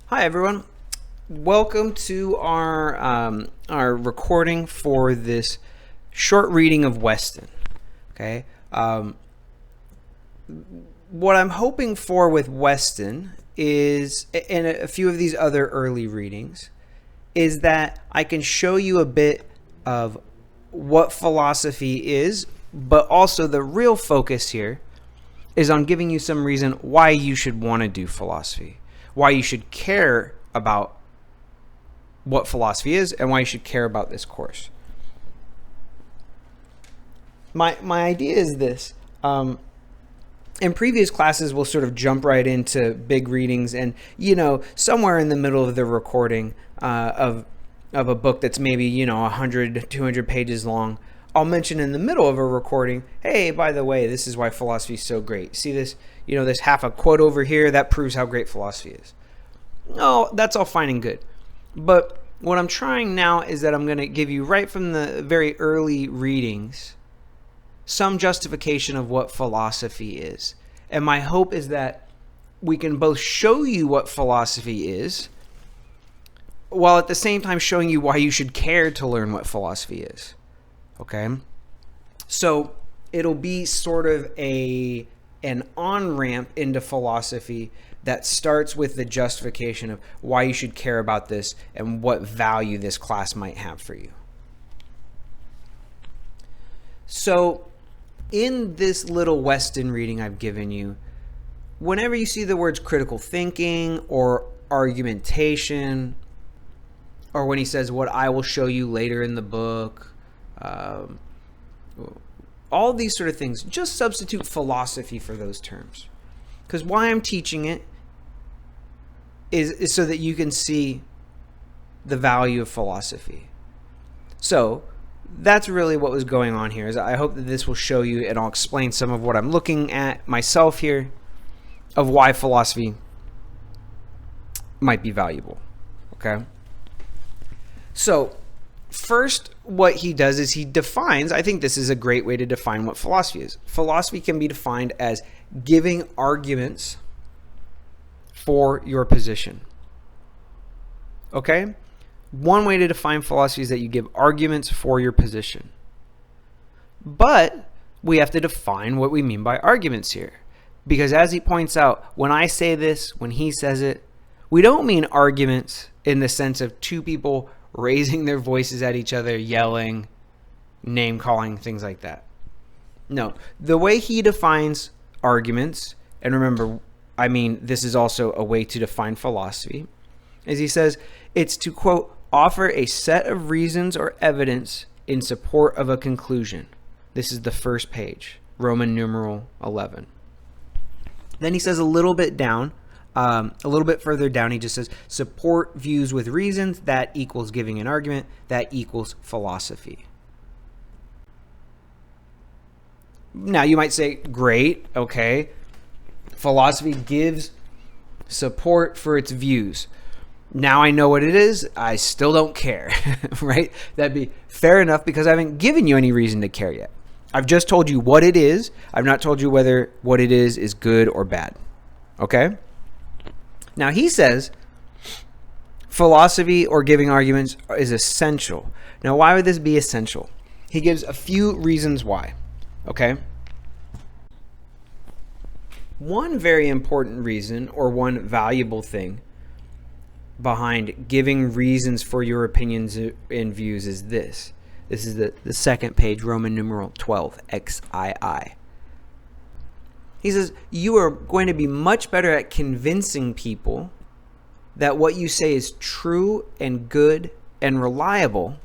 Hi everyone. Welcome to our recording for this short reading of Weston. Okay. What I'm hoping for with Weston is, and a few of these other early readings, is that I can show you a bit of what philosophy is, but also the real focus here is on giving you some reason why you should want to do philosophy, why you should care about what philosophy is, and why you should care about this course. My idea is this. In previous classes, we'll sort of jump right into big readings, and somewhere in the middle of the recording of a book that's maybe 100, 200 pages long, I'll mention in the middle of a recording, hey, by the way, this is why philosophy is so great. See this, this half a quote over here, that proves how great philosophy is. No, that's all fine and good. But what I'm trying now is that I'm going to give you right from the very early readings some justification of what philosophy is. And my hope is that we can both show you what philosophy is, while at the same time showing you why you should care to learn what philosophy is. Okay? So it'll be sort of an on-ramp into philosophy that starts with the justification of why you should care about this and what value this class might have for you. So in this little Weston reading I've given you, whenever you see the words critical thinking or argumentation, or when he says what I will show you later in the book, all these sort of things, just substitute philosophy for those terms. Because why I'm teaching it is so that you can see the value of philosophy. So that's really what was going on here. Is I hope that this will show you, and I'll explain some of what I'm looking at myself here, of why philosophy might be valuable. Okay? So first, what he does is he defines, I think this is a great way to define what philosophy is. Philosophy can be defined as giving arguments for your position. Okay? One way to define philosophy is that you give arguments for your position. But we have to define what we mean by arguments here. Because as he points out, when I say this, when he says it, we don't mean arguments in the sense of two people raising their voices at each other, yelling, name calling, things like that. No, the way he defines arguments, and remember, I mean, this is also a way to define philosophy, is he says it's to, quote, offer a set of reasons or evidence in support of a conclusion. This is the first page, Roman numeral 11. Then he says a little bit down, a little bit further down, he just says, support views with reasons, that equals giving an argument, that equals philosophy. Now, you might say, great, okay, philosophy gives support for its views. Now I know what it is, I still don't care, right? That'd be fair enough because I haven't given you any reason to care yet. I've just told you what it is. I've not told you whether what it is good or bad, okay? Now he says philosophy or giving arguments is essential. Now why would this be essential? He gives a few reasons why, okay? One very important reason, or one valuable thing behind giving reasons for your opinions and views is this. This is the second page, Roman numeral 12, xiii. He says, you are going to be much better at convincing people that what you say is true and good and reliable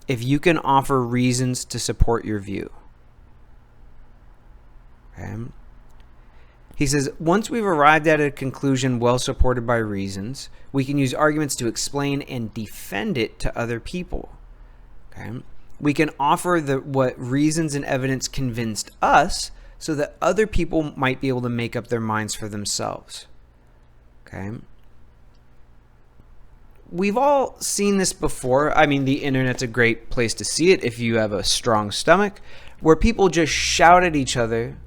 if you can offer reasons to support your view. Okay? He says, once we've arrived at a conclusion well supported by reasons, we can use arguments to explain and defend it to other people. Okay? We can offer what reasons and evidence convinced us so that other people might be able to make up their minds for themselves. Okay? We've all seen this before. I mean, the internet's a great place to see it if you have a strong stomach, where people just shout at each other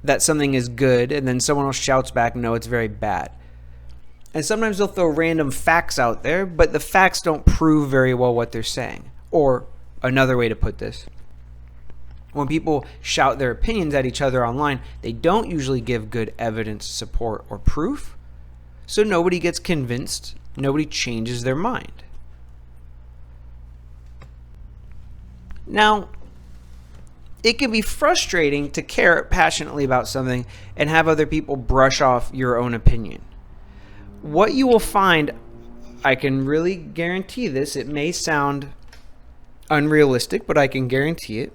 that something is good, and then someone else shouts back, no, it's very bad. And sometimes they'll throw random facts out there, but the facts don't prove very well what they're saying. Or another way to put this, when people shout their opinions at each other online, they don't usually give good evidence, support, or proof. So nobody gets convinced, nobody changes their mind. Now, it can be frustrating to care passionately about something and have other people brush off your own opinion. What you will find, I can really guarantee this, it may sound unrealistic, but I can guarantee it,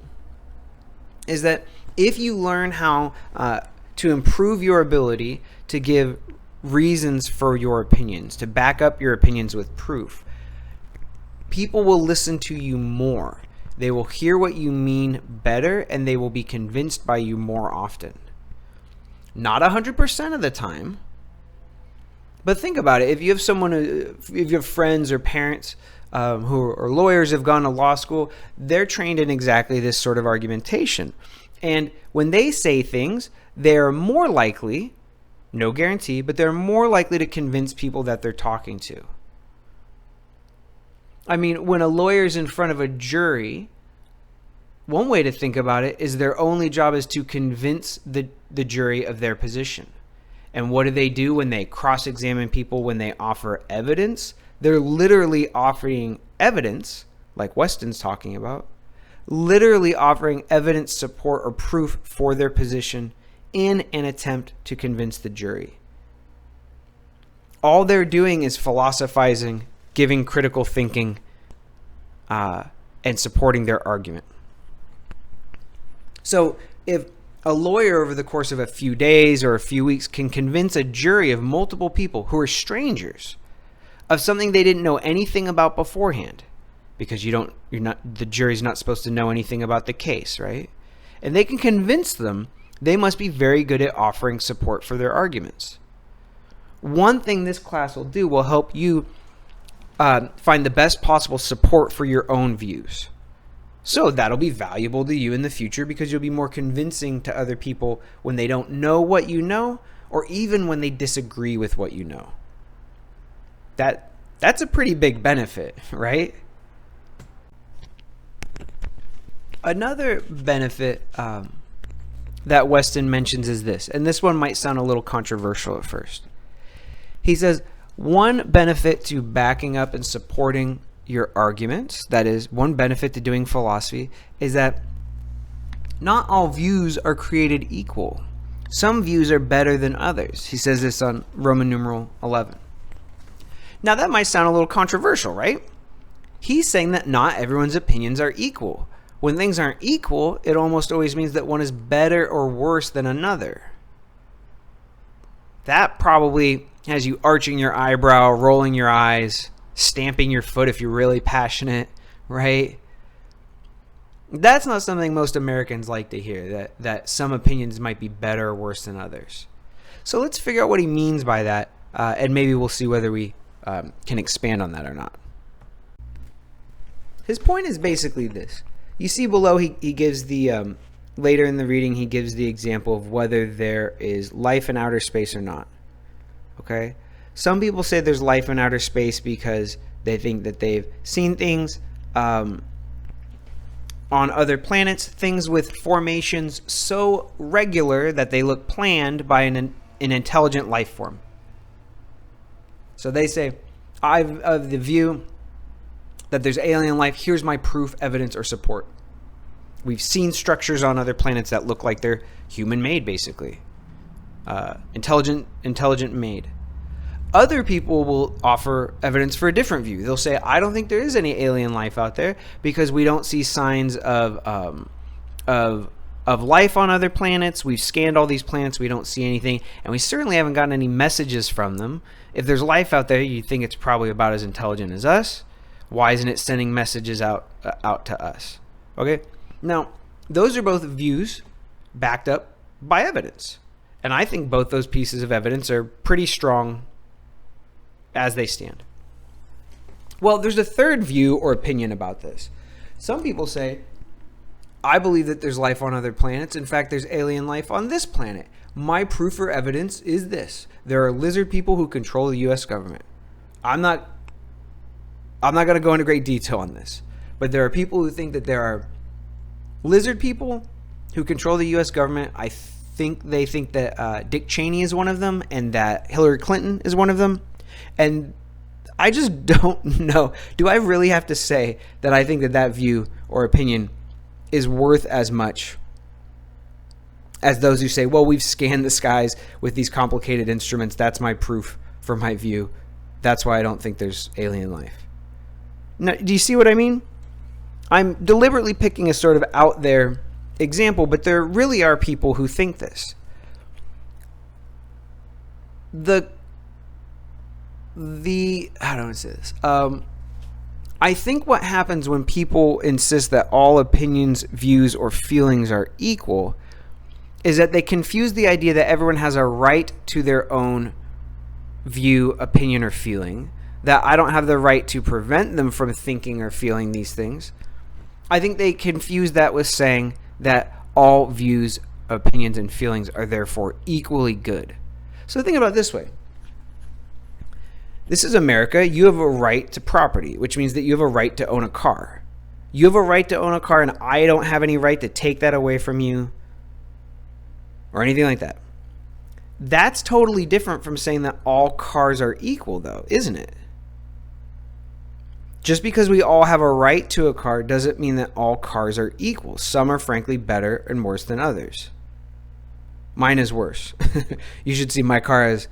is that if you learn how to improve your ability to give reasons for your opinions, to back up your opinions with proof, people will listen to you more. They will hear what you mean better, and they will be convinced by you more often. Not 100% of the time, but think about it. If you have someone, if you have friends or parents who are lawyers, have gone to law school, they're trained in exactly this sort of argumentation. And when they say things, they're more likely, no guarantee, but they're more likely to convince people that they're talking to. I mean, when a lawyer's in front of a jury, one way to think about it is their only job is to convince the jury of their position. And what do they do when they cross-examine people, when they offer evidence? They're literally offering evidence, like Weston's talking about, literally offering evidence, support, or proof for their position in an attempt to convince the jury. All they're doing is philosophizing, giving critical thinking, and supporting their argument. So if a lawyer over the course of a few days or a few weeks can convince a jury of multiple people who are strangers of something they didn't know anything about beforehand, because the jury's not supposed to know anything about the case, right? And they can convince them, they must be very good at offering support for their arguments. One thing this class will do will help you find the best possible support for your own views. So that'll be valuable to you in the future because you'll be more convincing to other people when they don't know what you know, or even when they disagree with what you know. That's a pretty big benefit, right? Another benefit that Weston mentions is this, and this one might sound a little controversial at first. He says, one benefit to backing up and supporting your arguments, that is, one benefit to doing philosophy, is that not all views are created equal. Some views are better than others. He says this on Roman numeral 11. Now that might sound a little controversial, right? He's saying that not everyone's opinions are equal. When things aren't equal, it almost always means that one is better or worse than another. That probably has you arching your eyebrow, rolling your eyes, stamping your foot if you're really passionate, right? That's not something most Americans like to hear, that some opinions might be better or worse than others. So let's figure out what he means by that, and maybe we'll see whether we can expand on that or not. His point is basically this. You see below he gives the, later in the reading, he gives the example of whether there is life in outer space or not. Okay? Some people say there's life in outer space because they think that they've seen things on other planets, things with formations so regular that they look planned by an intelligent life form. So they say, I'm of the view that there's alien life. Here's my proof, evidence, or support. We've seen structures on other planets that look like they're human-made, basically. Intelligent made. Other people will offer evidence for a different view. They'll say, I don't think there is any alien life out there because we don't see signs of life on other planets. We've scanned all these planets. We don't see anything. And we certainly haven't gotten any messages from them. If there's life out there, you think it's probably about as intelligent as us. Why isn't it sending messages out to us? Okay? Now, those are both views backed up by evidence. And I think both those pieces of evidence are pretty strong as they stand. Well, there's a third view or opinion about this. Some people say, I believe that there's life on other planets. In fact, there's alien life on this planet. My proof or evidence is this. There are lizard people who control the US government. I'm not going to go into great detail on this, but there are people who think that there are lizard people who control the US government. I think they think that Dick Cheney is one of them and that Hillary Clinton is one of them. And I just don't know. Do I really have to say that I think that that view or opinion is worth as much as those who say, well, we've scanned the skies with these complicated instruments. That's my proof for my view. That's why I don't think there's alien life. Now, do you see what I mean? I'm deliberately picking a sort of out there example, but there really are people who think this. How do I say this? I think what happens when people insist that all opinions, views, or feelings are equal is that they confuse the idea that everyone has a right to their own view, opinion, or feeling, that I don't have the right to prevent them from thinking or feeling these things. I think they confuse that with saying that all views, opinions, and feelings are therefore equally good. So think about it this way. This is America. You have a right to property, which means that you have a right to own a car. You have a right to own a car, and I don't have any right to take that away from you or anything like that. That's totally different from saying that all cars are equal, though, isn't it? Just because we all have a right to a car doesn't mean that all cars are equal. Some are frankly better and worse than others. Mine is worse. You should see my car has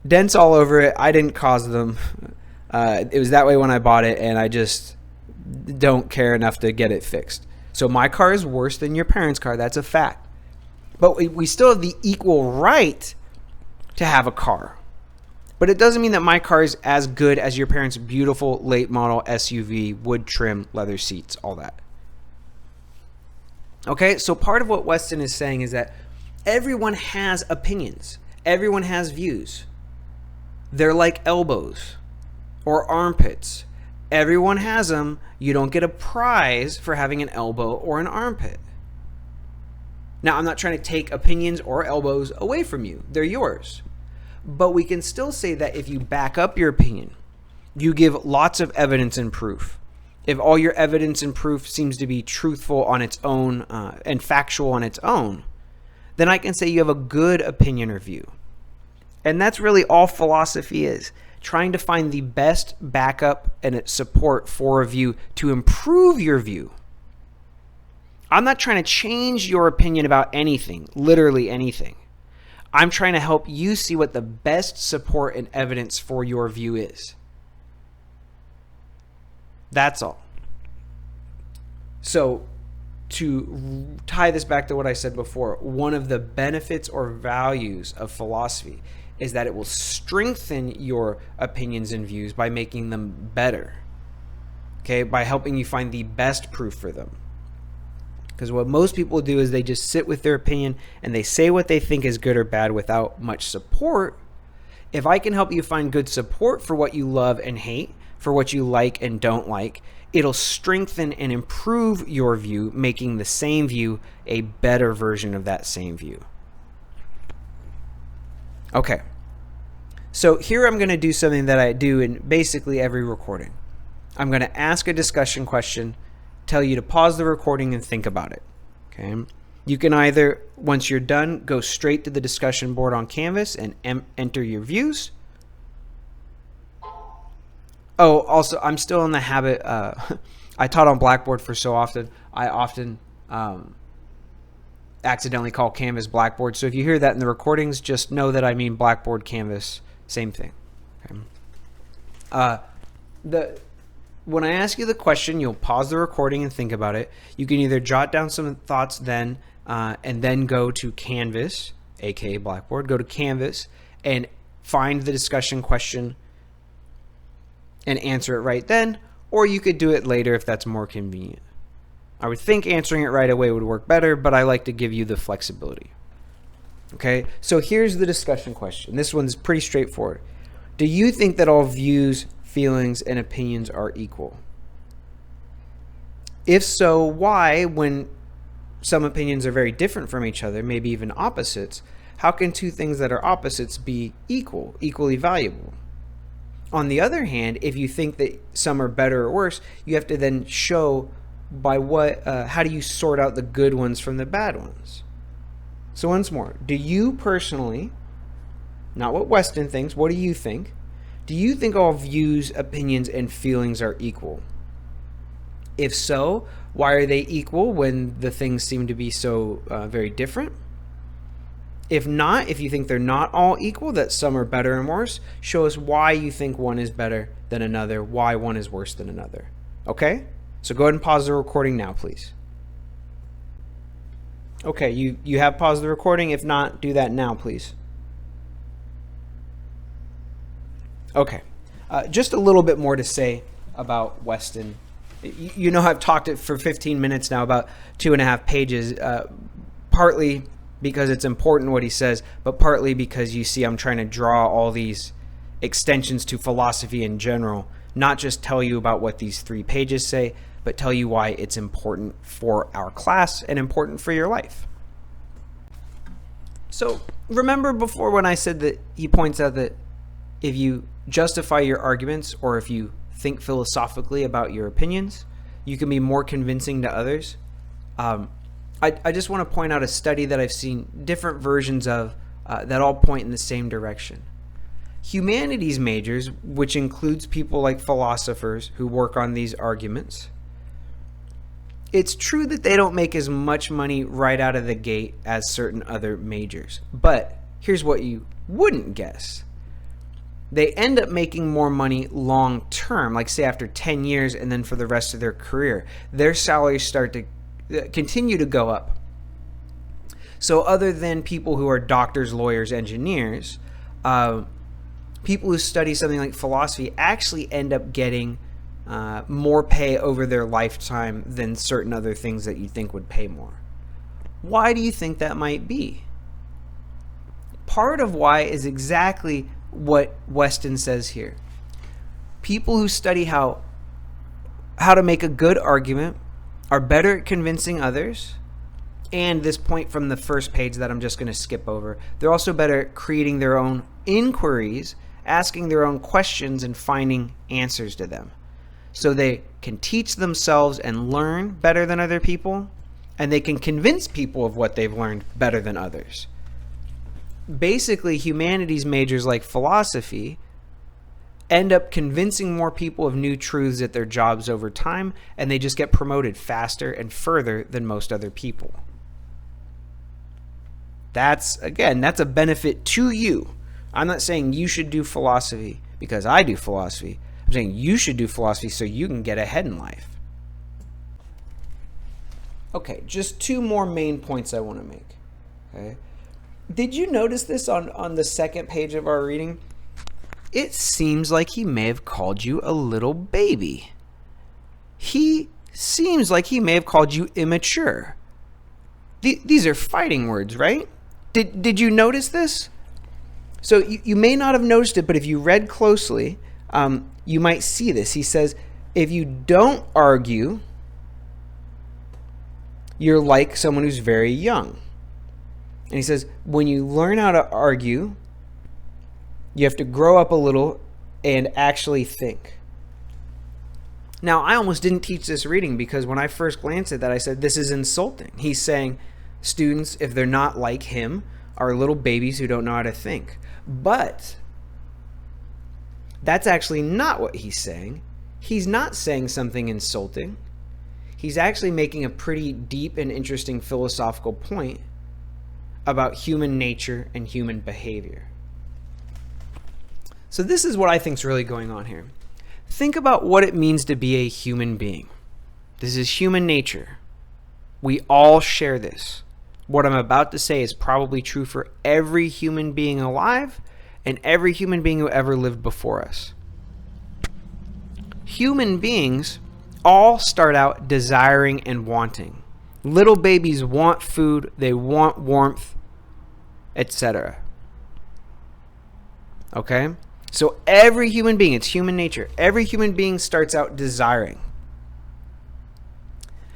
dents all over it. I didn't cause them. It was that way when I bought it, and I just don't care enough to get it fixed. So my car is worse than your parents' car. That's a fact. But we still have the equal right to have a car. But it doesn't mean that my car is as good as your parents' beautiful late model SUV, wood trim, leather seats, all that. Okay, so part of what Weston is saying is that everyone has opinions. Everyone has views. They're like elbows or armpits. Everyone has them. You don't get a prize for having an elbow or an armpit. Now, I'm not trying to take opinions or elbows away from you. They're yours. But we can still say that if you back up your opinion, you give lots of evidence and proof. If all your evidence and proof seems to be truthful on its own and factual on its own, then I can say you have a good opinion or view. And that's really all philosophy is, trying to find the best backup and support for a view to improve your view. I'm not trying to change your opinion about anything, literally anything. I'm trying to help you see what the best support and evidence for your view is. That's all. So, to tie this back to what I said before, one of the benefits or values of philosophy is that it will strengthen your opinions and views by making them better. Okay, by helping you find the best proof for them. Because what most people do is they just sit with their opinion and they say what they think is good or bad without much support. If I can help you find good support for what you love and hate, for what you like and don't like, it'll strengthen and improve your view, making the same view a better version of that same view. Okay, so here I'm going to do something that I do in basically every recording. I'm going to ask a discussion question, tell you to pause the recording and think about it. Okay, you can either, once you're done, go straight to the discussion board on Canvas and enter your views. Oh, also, I'm still in the habit, I taught on Blackboard for so often, I often accidentally call Canvas Blackboard. So if you hear that in the recordings, just know that I mean Blackboard, Canvas, same thing. Okay. When I ask you the question, you'll pause the recording and think about it. You can either jot down some thoughts then, and then go to Canvas, aka Blackboard, go to Canvas and find the discussion question and answer it right then, or you could do it later if that's more convenient. I would think answering it right away would work better, but I like to give you the flexibility. Okay, so here's the discussion question. This one's pretty straightforward. Do you think that all views, feelings, and opinions are equal? If so, why, when some opinions are very different from each other, maybe even opposites, How can two things that are opposites be equally valuable? On the other hand, if you think that some are better or worse, you have to then show by how do you sort out the good ones from the bad ones? So once more, do you personally, not what Weston thinks, what do you think? Do you think all views, opinions, and feelings are equal? If so, why are they equal when the things seem to be so very different? If not, if you think they're not all equal, that some are better and worse, show us why you think one is better than another, why one is worse than another. Okay? So go ahead and pause the recording now, please. Okay, you have paused the recording. If not, do that now, please. Okay. Just a little bit more to say about Weston. You know, I've talked it for 15 minutes now, about 2.5 pages, partly because it's important what he says, but partly because you see I'm trying to draw all these extensions to philosophy in general, not just tell you about what these 3 pages say, but tell you why it's important for our class and important for your life. So remember before when I said that he points out that if you justify your arguments or if you think philosophically about your opinions, you can be more convincing to others. I just want to point out a study that I've seen different versions of that all point in the same direction. Humanities majors, which includes people like philosophers who work on these arguments, it's true that they don't make as much money right out of the gate as certain other majors. But here's what you wouldn't guess. They end up making more money long term, like say after 10 years and then for the rest of their career. Their salaries start to continue to go up. So other than people who are doctors, lawyers, engineers, people who study something like philosophy actually end up getting more pay over their lifetime than certain other things that you think would pay more. Why do you think that might be? Part of why is exactly what Weston says here. People who study how to make a good argument are better at convincing others, and this point from the first page that I'm just going to skip over, they're also better at creating their own inquiries, asking their own questions, and finding answers to them. So they can teach themselves and learn better than other people, and they can convince people of what they've learned better than others. Basically, humanities majors like philosophy end up convincing more people of new truths at their jobs over time, and they just get promoted faster and further than most other people. That's a benefit to you. I'm not saying you should do philosophy because I do philosophy. I'm saying you should do philosophy so you can get ahead in life. Okay, just 2 more main points I want to make. Okay. Did you notice this on the second page of our reading? It seems like he may have called you a little baby. He seems like he may have called you immature. These are fighting words, right? Did you notice this? So you may not have noticed it, but if you read closely, you might see this. He says, if you don't argue, you're like someone who's very young. And he says, when you learn how to argue, you have to grow up a little and actually think. Now, I almost didn't teach this reading because when I first glanced at that, I said, this is insulting. He's saying students, if they're not like him, are little babies who don't know how to think. But that's actually not what he's saying. He's not saying something insulting. He's actually making a pretty deep and interesting philosophical point about human nature and human behavior. So this is what I think is really going on here. Think about what it means to be a human being. This is human nature. We all share this. What I'm about to say is probably true for every human being alive and every human being who ever lived before us. Human beings all start out desiring and wanting. Little babies want food, they want warmth, etc. Okay? So every human being, it's human nature. Every human being starts out desiring.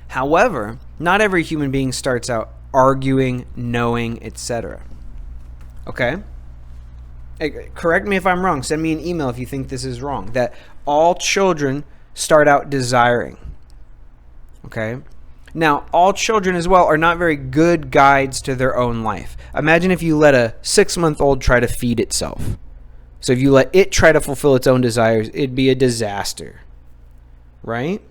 However, not every human being starts out arguing, knowing, etc. Okay? Correct me if I'm wrong. Send me an email if you think this is wrong. That all children start out desiring. Okay? Now, all children as well are not very good guides to their own life. Imagine if you let a 6-month-old try to feed itself. So if you let it try to fulfill its own desires, it'd be a disaster. Right?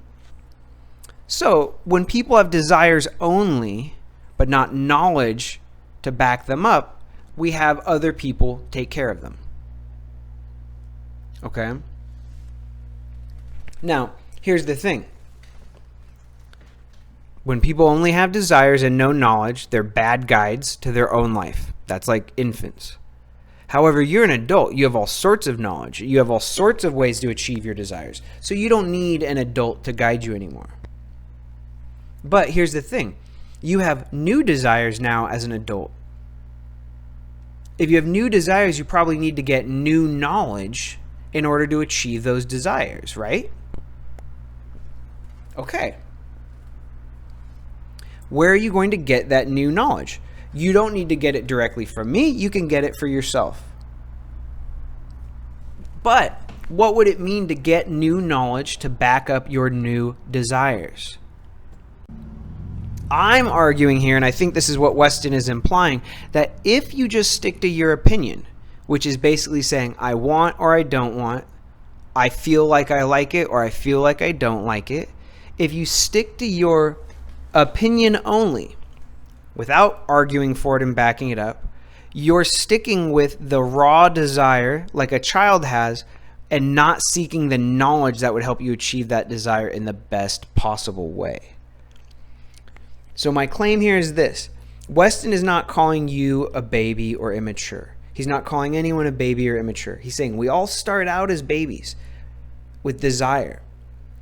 So when people have desires only, but not knowledge to back them up, we have other people take care of them. Okay? Now, here's the thing. When people only have desires and no knowledge, they're bad guides to their own life. That's like infants. However, you're an adult. You have all sorts of knowledge. You have all sorts of ways to achieve your desires. So you don't need an adult to guide you anymore. But here's the thing. You have new desires now as an adult. If you have new desires, you probably need to get new knowledge in order to achieve those desires, right? Okay. Where are you going to get that new knowledge? You don't need to get it directly from me. You can get it for yourself. But what would it mean to get new knowledge to back up your new desires? I'm arguing here, and I think this is what Weston is implying, that if you just stick to your opinion, which is basically saying, I want or I don't want, I feel like I like it or I feel like I don't like it, if you stick to your opinion only, without arguing for it and backing it up, you're sticking with the raw desire like a child has and not seeking the knowledge that would help you achieve that desire in the best possible way. So my claim here is this. Weston is not calling you a baby or immature. He's not calling anyone a baby or immature. He's saying we all start out as babies with desire.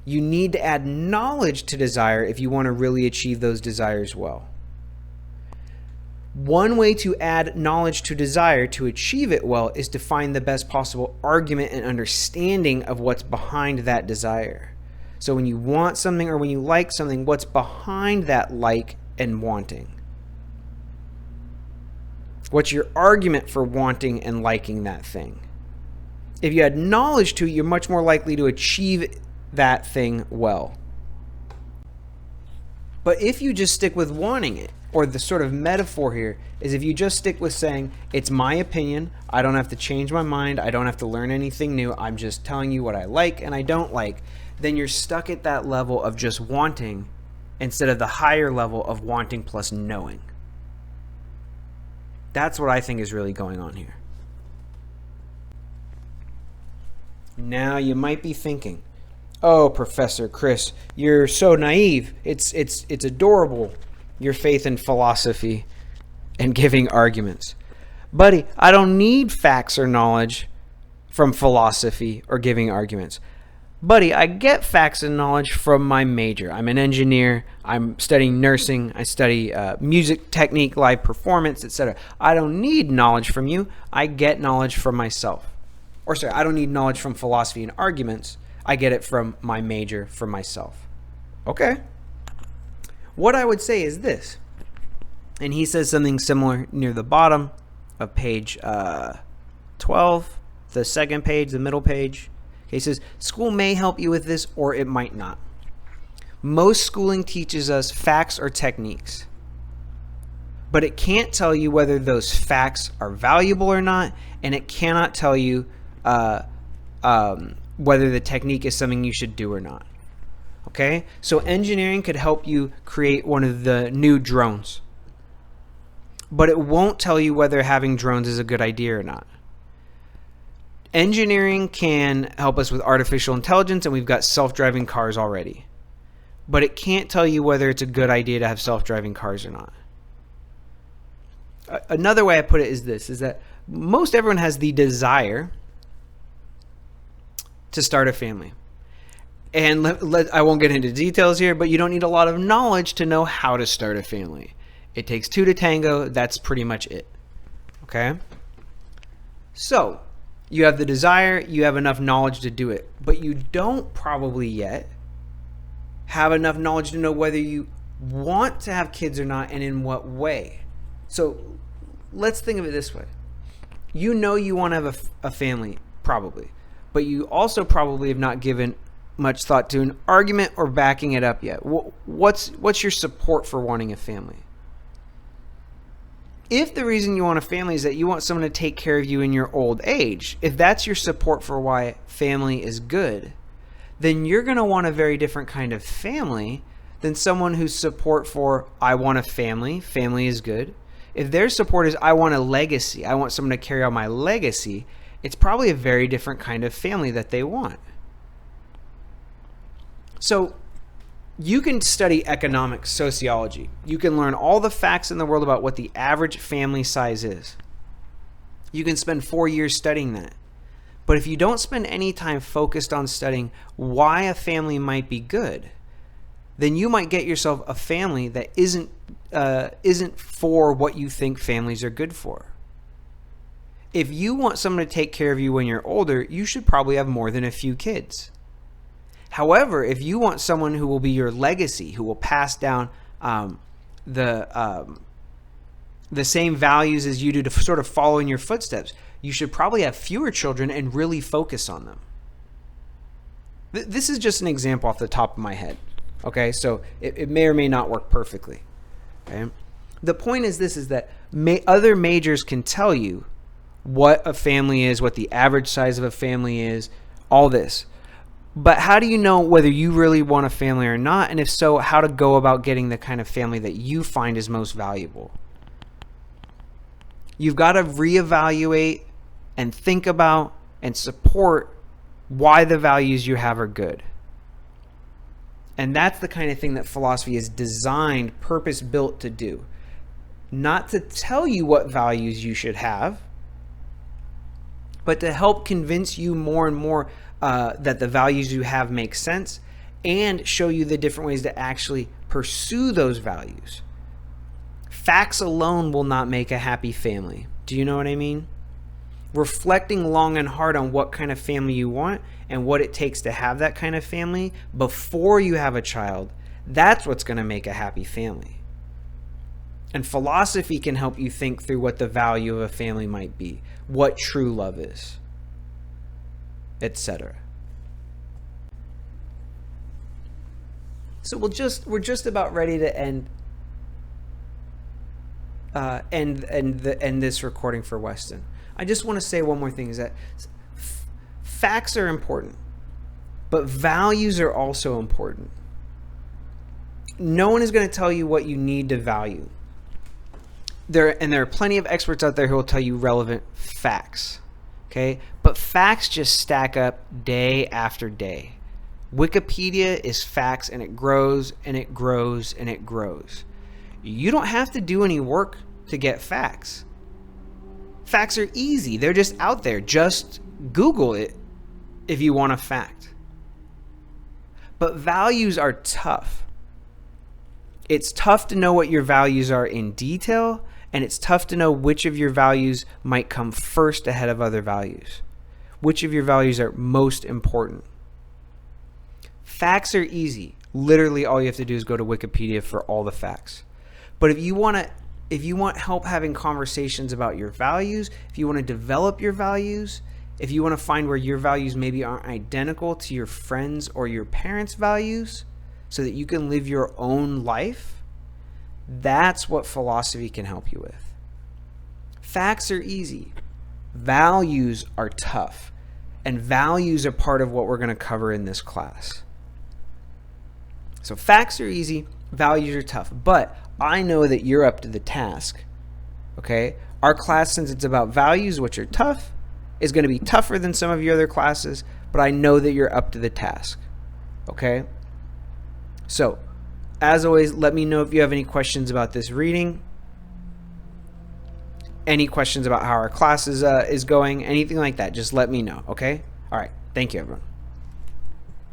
You need to add knowledge to desire if you want to really achieve those desires well. One way to add knowledge to desire to achieve it well is to find the best possible argument and understanding of what's behind that desire. So when you want something or when you like something, what's behind that like and wanting? What's your argument for wanting and liking that thing? If you add knowledge to it, you're much more likely to achieve that thing well. But if you just stick with wanting it, or the sort of metaphor here is if you just stick with saying, it's my opinion, I don't have to change my mind, I don't have to learn anything new, I'm just telling you what I like and I don't like, then you're stuck at that level of just wanting instead of the higher level of wanting plus knowing. That's what I think is really going on here. Now you might be thinking, oh, Professor Chris, you're so naive. It's adorable, your faith in philosophy and giving arguments. Buddy, I don't need facts or knowledge from philosophy or giving arguments. Buddy, I get facts and knowledge from my major. I'm an engineer. I'm studying nursing. I study music technique, live performance, etc. I don't need knowledge from you. I get knowledge from myself. Or sorry, I don't need knowledge from philosophy and arguments. I get it from my major, from myself. Okay. What I would say is this. And he says something similar near the bottom of page 12, the second page, the middle page. Okay, he says, school may help you with this or it might not. Most schooling teaches us facts or techniques, but it can't tell you whether those facts are valuable or not, and it cannot tell you whether the technique is something you should do or not. Okay, so engineering could help you create one of the new drones, but it won't tell you whether having drones is a good idea or not. Engineering can help us with artificial intelligence, and we've got self-driving cars already. But it can't tell you whether it's a good idea to have self-driving cars or not. Another way I put it is this, is that most everyone has the desire to start a family. And I won't get into details here, but you don't need a lot of knowledge to know how to start a family. It takes two to tango. That's pretty much it. Okay? So, you have the desire, you have enough knowledge to do it, but you don't probably yet have enough knowledge to know whether you want to have kids or not and in what way. So let's think of it this way. You know you want to have a family, probably, but you also probably have not given much thought to an argument or backing it up yet. What's your support for wanting a family? If the reason you want a family is that you want someone to take care of you in your old age, if that's your support for why family is good, then you're going to want a very different kind of family than someone whose support for, I want a family is good. If their support is, I want a legacy, I want someone to carry on my legacy, it's probably a very different kind of family that they want. So you can study economics, sociology. You can learn all the facts in the world about what the average family size is. You can spend 4 years studying that. But if you don't spend any time focused on studying why a family might be good, then you might get yourself a family that isn't for what you think families are good for. If you want someone to take care of you when you're older, you should probably have more than a few kids. However, if you want someone who will be your legacy, who will pass down the same values as you do to sort of follow in your footsteps, you should probably have fewer children and really focus on them. This is just an example off the top of my head. Okay, so it may or may not work perfectly. Okay? The point is this, is that other majors can tell you what a family is, what the average size of a family is, all this. But how do you know whether you really want a family or not? And if so, how to go about getting the kind of family that you find is most valuable? You've got to reevaluate and think about and support why the values you have are good. And that's the kind of thing that philosophy is designed, purpose-built to do. Not to tell you what values you should have, but to help convince you more and more that the values you have make sense, and show you the different ways to actually pursue those values. Facts alone will not make a happy family. Do you know what I mean? Reflecting long and hard on what kind of family you want and what it takes to have that kind of family before you have a child, that's what's going to make a happy family. And philosophy can help you think through what the value of a family might be, what true love is, etc. So we're just about ready to end this recording for Weston. I just want to say one more thing, is that facts are important, but values are also important. No one is going to tell you what you need to value. There are plenty of experts out there who will tell you relevant facts. Okay? But facts just stack up day after day. Wikipedia is facts, and it grows and it grows and it grows. You don't have to do any work to get facts. Facts are easy. They're just out there. Just Google it if you want a fact. But values are tough. It's tough to know what your values are in detail, and it's tough to know which of your values might come first ahead of other values. Which of your values are most important. Facts are easy. Literally all you have to do is go to Wikipedia for all the facts. But if you want help having conversations about your values, if you want to develop your values, if you want to find where your values maybe aren't identical to your friends or your parents' values so that you can live your own life, that's what philosophy can help you with. Facts are easy. Values are tough. And values are part of what we're going to cover in this class. So facts are easy, values are tough. But I know that you're up to the task. Okay? Our class, since it's about values, which are tough, is going to be tougher than some of your other classes, but I know that you're up to the task. Okay? So, as always, let me know if you have any questions about this reading, any questions about how our class is going, anything like that. Just let me know, okay? All right. Thank you, everyone.